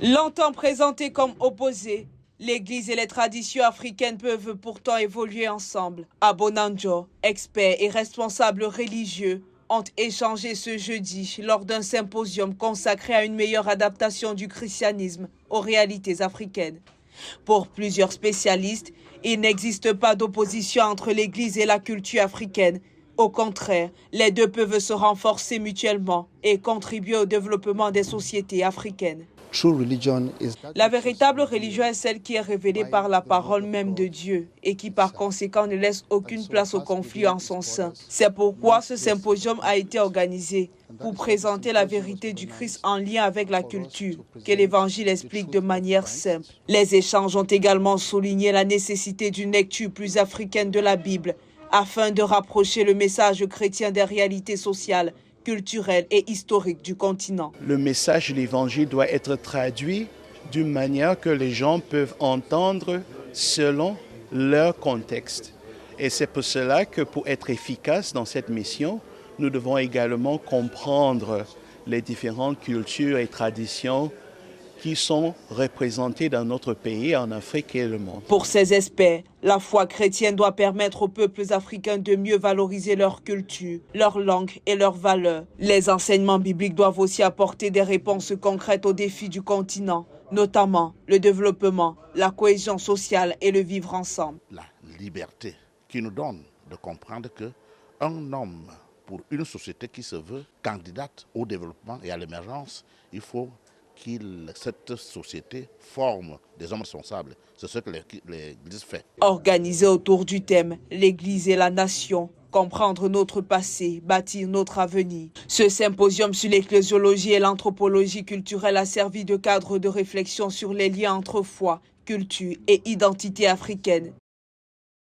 Longtemps présentées comme opposées, l'Église et les traditions africaines peuvent pourtant évoluer ensemble. À Bonanjo, experts et responsables religieux ont échangé ce jeudi lors d'un symposium consacré à une meilleure adaptation du christianisme aux réalités africaines. Pour plusieurs spécialistes, il n'existe pas d'opposition entre l'Église et la culture africaine. Au contraire, les deux peuvent se renforcer mutuellement et contribuer au développement des sociétés africaines. La véritable religion est celle qui est révélée par la parole même de Dieu et qui par conséquent ne laisse aucune place au conflit en son sein. C'est pourquoi ce symposium a été organisé pour présenter la vérité du Christ en lien avec la culture, que l'Évangile explique de manière simple. Les échanges ont également souligné la nécessité d'une lecture plus africaine de la Bible afin de rapprocher le message chrétien des réalités sociales, culturelle et historique du continent. Le message de l'Évangile doit être traduit d'une manière que les gens peuvent entendre selon leur contexte. Et c'est pour cela que pour être efficace dans cette mission, nous devons également comprendre les différentes cultures et traditions qui sont représentées dans notre pays, en Afrique et le monde. Pour ces experts, la foi chrétienne doit permettre aux peuples africains de mieux valoriser leur culture, leur langue et leurs valeurs. Les enseignements bibliques doivent aussi apporter des réponses concrètes aux défis du continent, notamment le développement, la cohésion sociale et le vivre ensemble. La liberté qui nous donne de comprendre qu'un homme, pour une société qui se veut candidate au développement et à l'émergence, il faut que cette société forme des hommes responsables. C'est ce que l'Église fait. Organisé autour du thème « L'Église et la nation », comprendre notre passé, bâtir notre avenir. Ce symposium sur l'ecclésiologie et l'anthropologie culturelle a servi de cadre de réflexion sur les liens entre foi, culture et identité africaine.